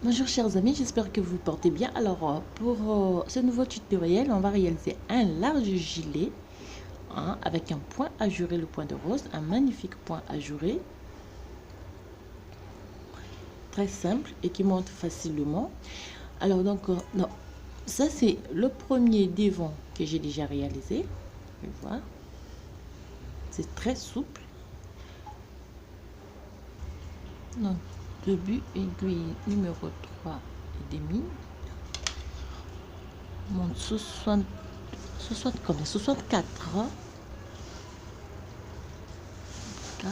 Bonjour chers amis, j'espère que vous vous portez bien. Alors pour ce nouveau tutoriel, on va réaliser un large gilet avec un point ajouré, le point de rose, un magnifique point ajouré, très simple et qui monte facilement. Alors donc, non, ça c'est le premier devant que j'ai déjà réalisé. Vous pouvez voir, c'est très souple. Donc, début aiguille numéro 3 et demi. Monte 60 combien 64 4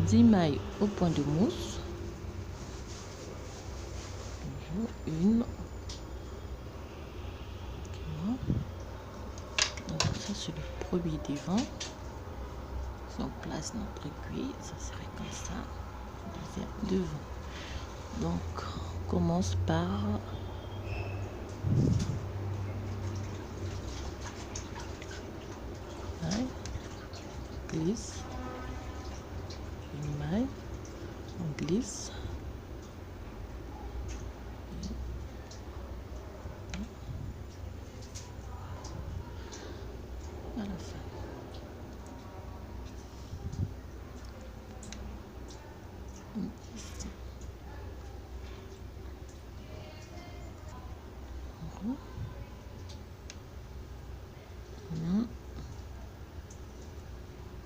10 mailles au point de mousse, une, donc ça c'est le premier devant. Si on place notre aiguille, ça serait comme ça, deuxième devant. Donc on commence par glisse, une maille, on glisse, à la fin.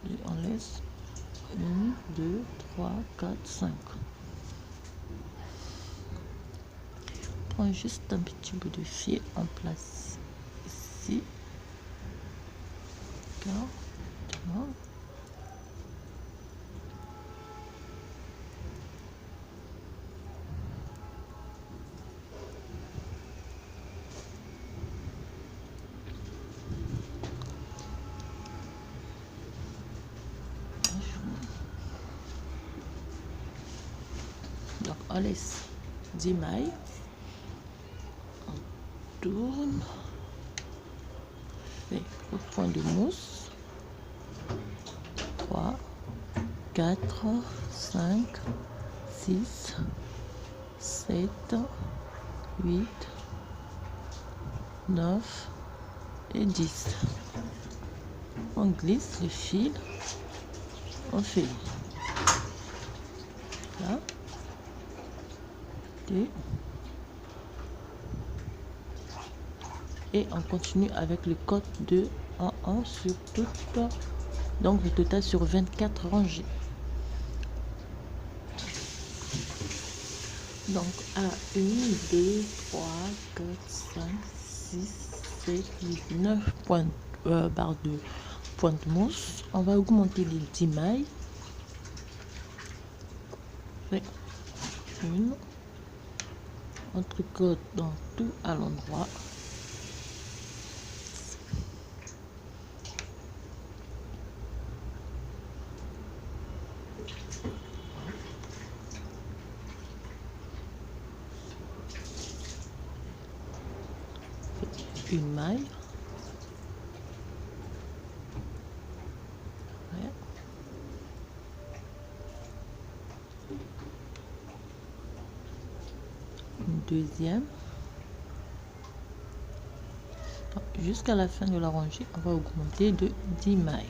Et on laisse 1, 2, 3, 4, 5. On prend juste un petit bout de fil, on place ici. D'accord. Donc on laisse 10 mailles, on tourne, fait au point de mousse, 3, 4, 5, 6, 7, 8, 9 et 10. On glisse le fil, on fait là, 2, et on continue avec le code de 1 sur toute, donc le total sur 24 rangées. Donc à 1, 2, 3, 4, 5, 6, 7, 8, 9 points, barres de pointe mousse. On va augmenter les 10 mailles. Une, on tricote dans tout à l'endroit. Une maille. Ouais. Une deuxième. Jusqu'à la fin de la rangée, on va augmenter de 10 mailles.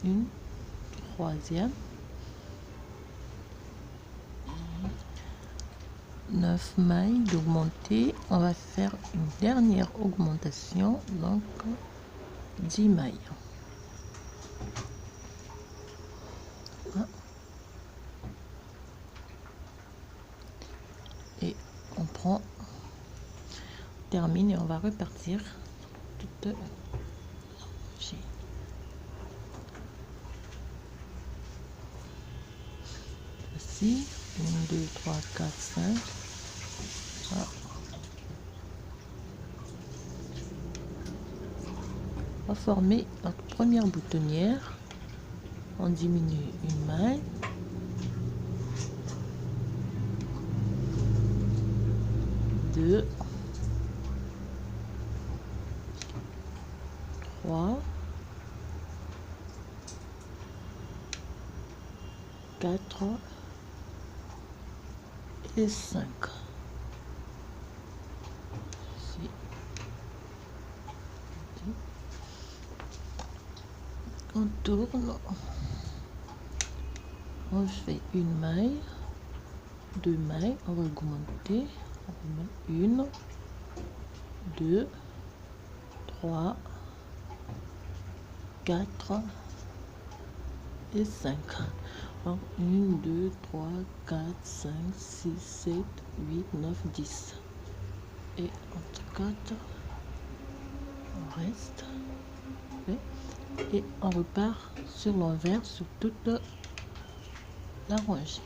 Une troisième. 9 mailles d'augmenter. On va faire une dernière augmentation, donc 10 mailles. Et on prend, termine et on va repartir toute rangée. Voici 1, 2, 3, 4, 5. Voilà. On va former notre première boutonnière. On diminue une maille. 2, 3, 4 et 5. Ici. On tourne, on fait une maille, 2 mailles, on va augmenter, on met 1, 2, 3, 4 et 5. Donc 1, 2, 3, 4, 5, 6, 7, 8, 9, 10. Et entre 4, on reste. Et on repart sur l'envers sur toute la rangée.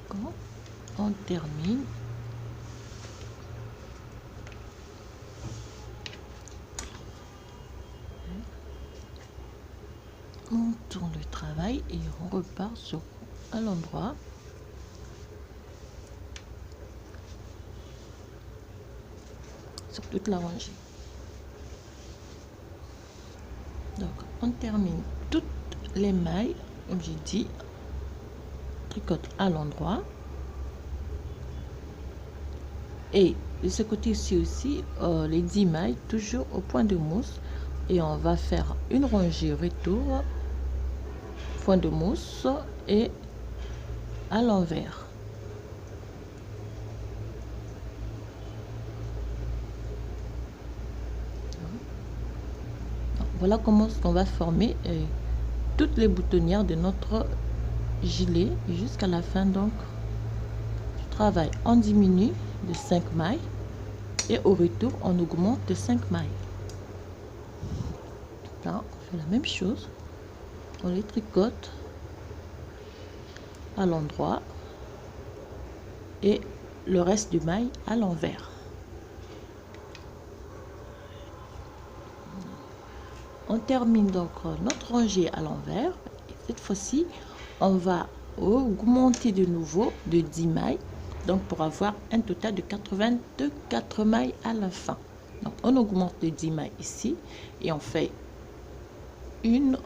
Quand on termine, on tourne le travail et on repart sur à l'endroit. Sur toute la rangée. Donc on termine toutes les mailles, comme j'ai dit, tricote à l'endroit. Et de ce côté-ci aussi, les 10 mailles toujours au point de mousse, et on va faire une rangée retour, point de mousse et à l'envers. Voilà comment on va former toutes les boutonnières de notre gilet jusqu'à la fin donc du travail. On diminue de 5 mailles et au retour on augmente de 5 mailles. Là on fait la même chose, on les tricote à l'endroit et le reste du maille à l'envers. On termine donc notre rangée à l'envers. Cette fois-ci, on va augmenter de nouveau de 10 mailles, donc pour avoir un total de 84 mailles à la fin. Donc on augmente de 10 mailles ici et on fait une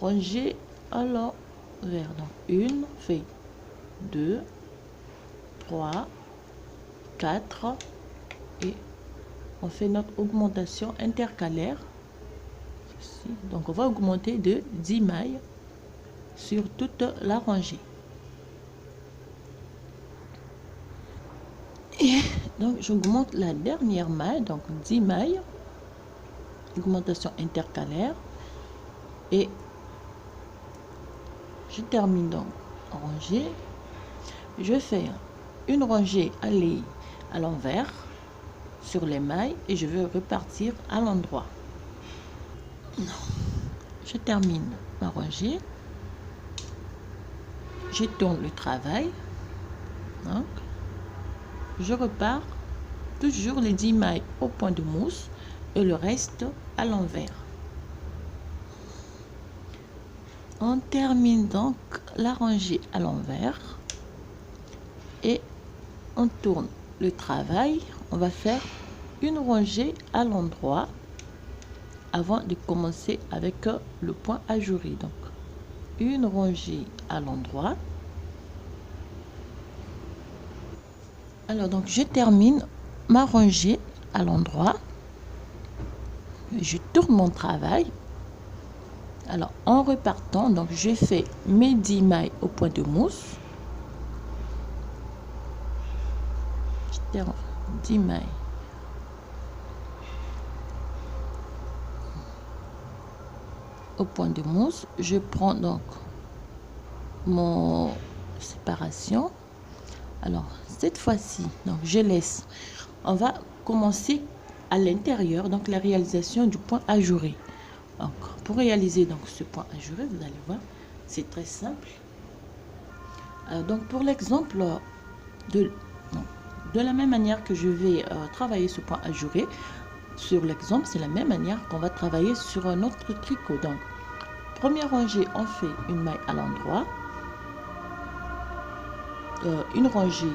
rangée à l'envers. Donc une fait 2, 3, 4 et on fait notre augmentation intercalaire. Donc on va augmenter de 10 mailles sur toute la rangée. Et donc j'augmente la dernière maille, donc 10 mailles, augmentation intercalaire, et je termine donc rangée. Je fais une rangée aller à l'envers sur les mailles et je vais repartir à l'endroit. Je termine ma rangée, je tourne le travail, donc je repars toujours les 10 mailles au point de mousse et le reste à l'envers. On termine donc la rangée à l'envers et on tourne le travail. On va faire une rangée à l'endroit avant de commencer avec le point ajouré. Donc une rangée à l'endroit. Alors donc je termine ma rangée à l'endroit, je tourne mon travail. Alors en repartant, donc je fais mes 10 mailles au point de mousse, je termine 10 mailles au point de mousse. Je prends donc mon séparation. Alors cette fois-ci, donc je laisse, on va commencer à l'intérieur, donc la réalisation du point ajouré. Donc pour réaliser donc ce point ajouré, vous allez voir, c'est très simple. Donc pour l'exemple de la même manière que je vais travailler ce point ajouré sur l'exemple, c'est la même manière qu'on va travailler sur un autre tricot. Donc première rangée, on fait une maille à l'endroit, une rangée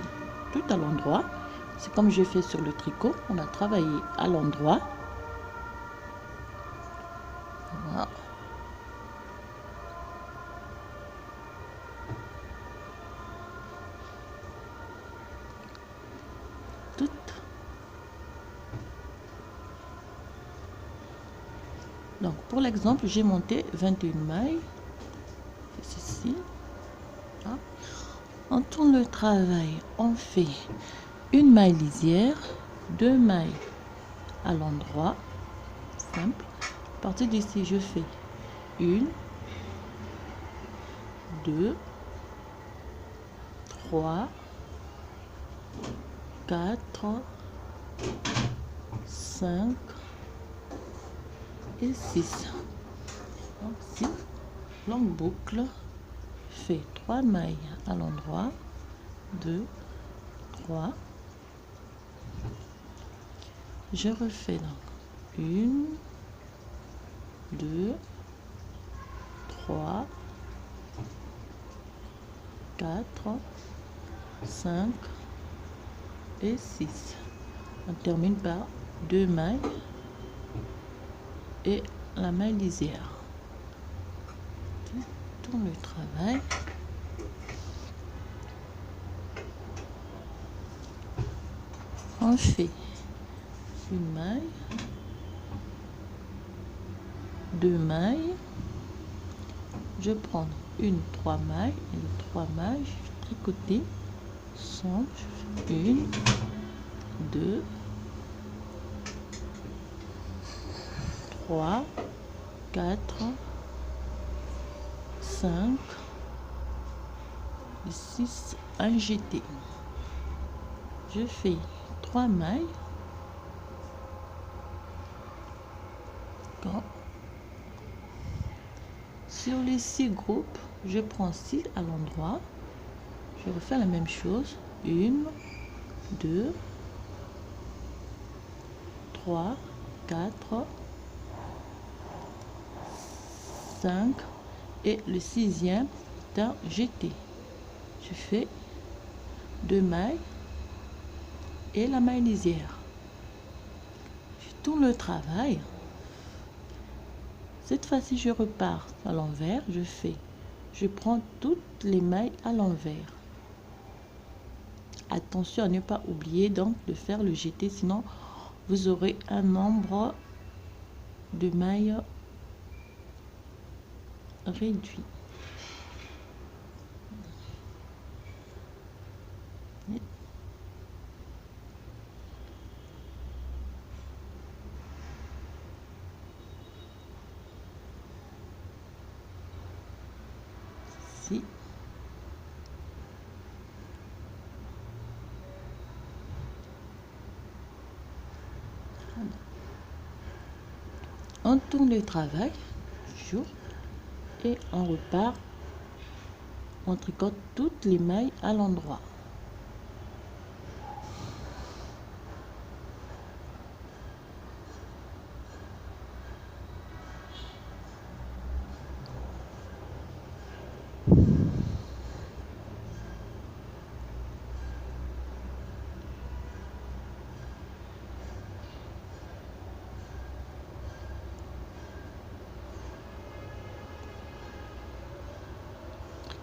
tout à l'endroit. C'est comme je fais sur le tricot, on a travaillé à l'endroit. Voilà. Tout. Donc pour l'exemple, j'ai monté 21 mailles. C'est ceci. Voilà. On tourne le travail, on fait une maille lisière, 2 mailles à l'endroit, simple. À partir d'ici, je fais 1, 2, 3, 4, 5 et 6. Donc, 6 longue boucle, fait 3 mailles à l'endroit, 2, 3. Je refais donc 1, 2, 3, 4, 5 et 6. On termine par 2 mailles et la maille lisière. Je tourne le travail. On fait une maille, 2 mailles. Je prends une 3 mailles et les 3 mailles, je tricoter sont 1, 2, 3, 4, 5 et 6 un jeté. Je fais 3 mailles. D'accord. Sur les 6 groupes, je prends 6 à l'endroit. Je refais la même chose. 1, 2, 3, 4, 5 et le 6e d'un jeté. Je fais 2 mailles et la maille lisière. Je tourne le travail. Cette fois-ci, je repars à l'envers. Je prends toutes les mailles à l'envers. Attention à ne pas oublier donc de faire le jeté, sinon vous aurez un nombre de mailles réduit. Ici. On tourne le travail, toujours, et on repart. On tricote toutes les mailles à l'endroit.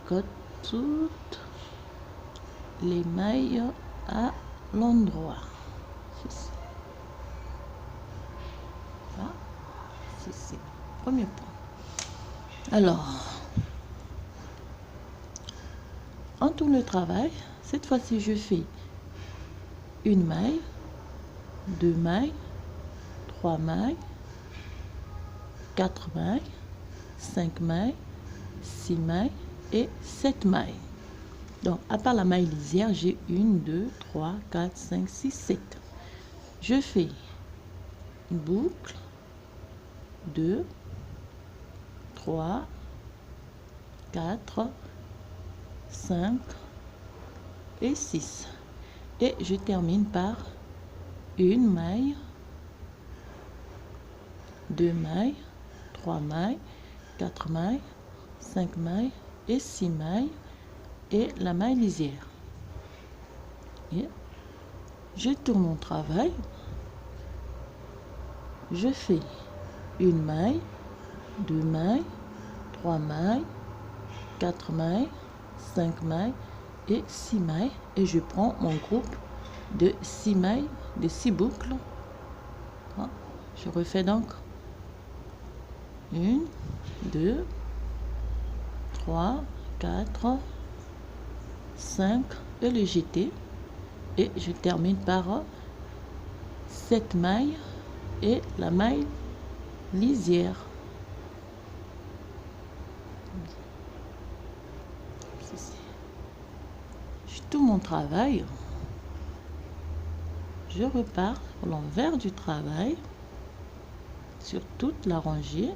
Tricote toutes les mailles à l'endroit. Ceci. Voilà. C'est le premier point. Alors, on tourne le travail. Cette fois-ci, je fais une maille, 2 mailles, 3 mailles, 4 mailles, 5 mailles, 6 mailles et 7 mailles. Donc, à part la maille lisière, j'ai 1, 2, 3, 4, 5, 6, 7. Je fais une boucle, 2, 3, 4, 5 et 6. Et je termine par une maille, 2 mailles, 3 mailles, 4 mailles, 5 mailles et 6 mailles et la maille lisière. Et je tourne mon travail, je fais une maille, 2 mailles, 3 mailles, 4 mailles, 5 mailles et 6 mailles, et je prends mon groupe de 6 mailles, de 6 boucles. Je refais donc 1, 2, 3, 4, 5 et le jeter, et je termine par 7 mailles et la maille lisière. Je tourne mon travail, je repars à l'envers du travail sur toute la rangée.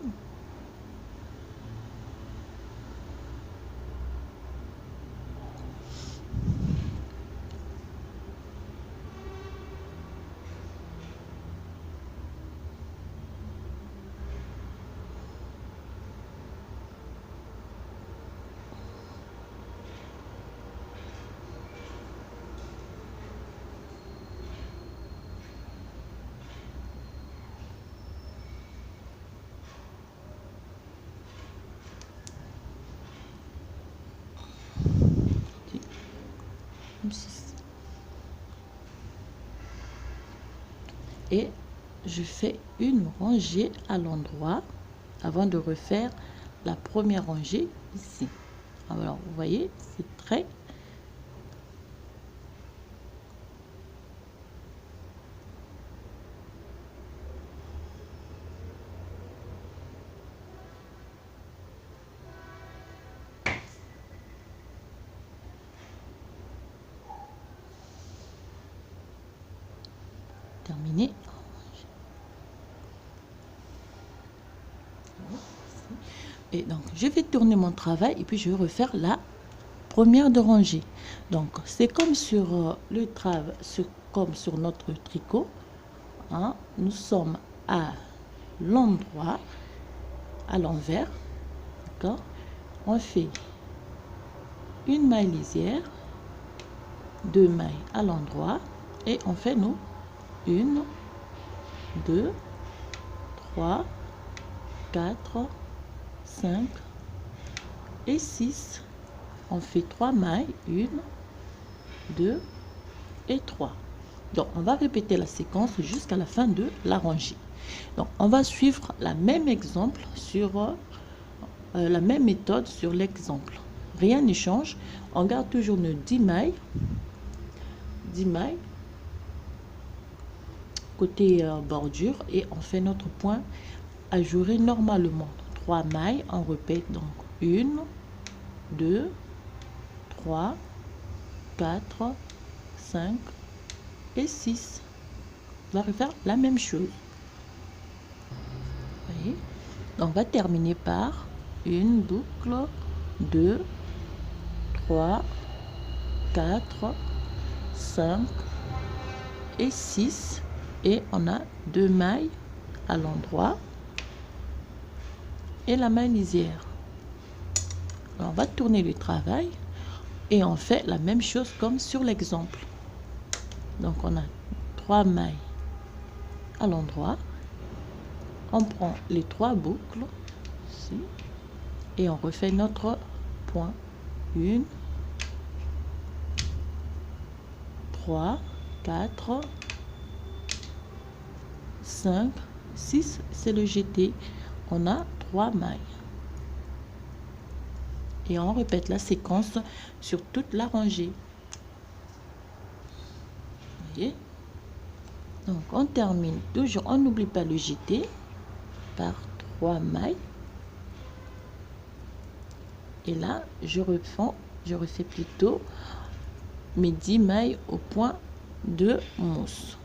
Et je fais une rangée à l'endroit avant de refaire la première rangée ici. Alors vous voyez, c'est très terminé. Et donc je vais tourner mon travail et puis je vais refaire la première de rangée. Donc c'est comme sur le travail, comme sur notre tricot, hein, nous sommes à l'endroit, à l'envers, d'accord. On fait une maille lisière, 2 mailles à l'endroit, et on fait nous 1, 2, 3, 4, 5 et 6. On fait 3 mailles, 1, 2 et 3. Donc on va répéter la séquence jusqu'à la fin de la rangée. Donc on va suivre la même exemple sur la même méthode sur l'exemple. Rien ne change. On garde toujours nos 10 mailles. 10 mailles côté bordure, et on fait notre point ajouré normalement. 3 mailles, on répète donc 1, 2, 3, 4, 5 et 6. On va refaire la même chose. Vous voyez? Donc on va terminer par une boucle, 2, 3, 4, 5 et 6, et on a 2 mailles à l'endroit et la maille lisière. Alors on va tourner le travail et on fait la même chose comme sur l'exemple. Donc on a 3 mailles à l'endroit, on prend les 3 boucles ici et on refait notre point. 1, 3, 4, 5, 6, c'est le jeté. On a 3 mailles. Et on répète la séquence sur toute la rangée. Vous voyez? Donc on termine toujours, on n'oublie pas le jeté par 3 mailles. Et là, je refais plutôt mes 10 mailles au point de mousse.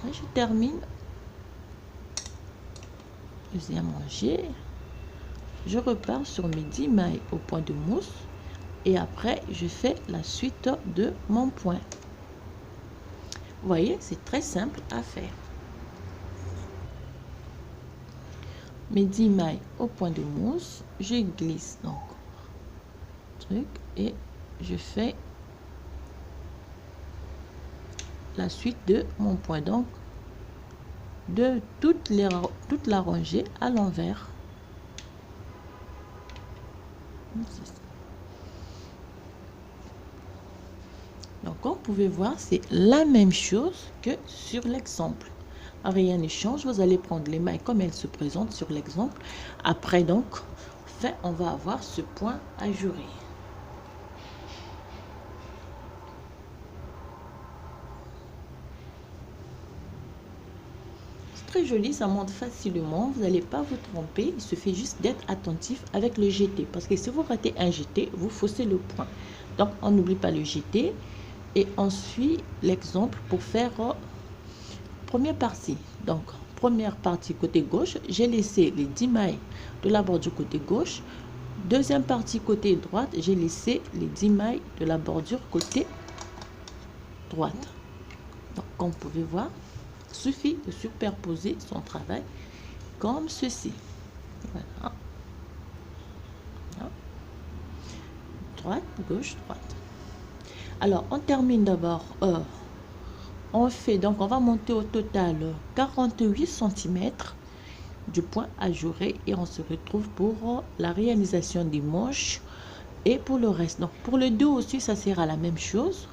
Je termine deuxième rangée, je repars sur mes 10 mailles au point de mousse et après je fais la suite de mon point. Vous voyez, c'est très simple à faire. Mes 10 mailles au point de mousse, je glisse donc truc et je fais la suite de mon point, donc de toute la rangée à l'envers. Donc comme vous pouvez voir, c'est la même chose que sur l'exemple. Rien ne change, vous allez prendre les mailles comme elles se présentent sur l'exemple. Après donc, enfin, on va avoir ce point ajouré. Très joli, ça monte facilement, vous n'allez pas vous tromper, il suffit juste d'être attentif avec le jeté, parce que si vous ratez un jeté, vous faussez le point. Donc on n'oublie pas le jeté et on suit l'exemple pour faire première partie. Donc première partie côté gauche, j'ai laissé les 10 mailles de la bordure côté gauche. Deuxième partie côté droite, j'ai laissé les 10 mailles de la bordure côté droite. Donc comme vous pouvez voir, suffit de superposer son travail comme ceci. Voilà. Droite, gauche, droite. Alors, on termine d'abord. On fait, donc, on va monter au total 48 cm du point ajouré et on se retrouve pour la réalisation des manches et pour le reste. Donc, pour le dos aussi, ça sera la même chose.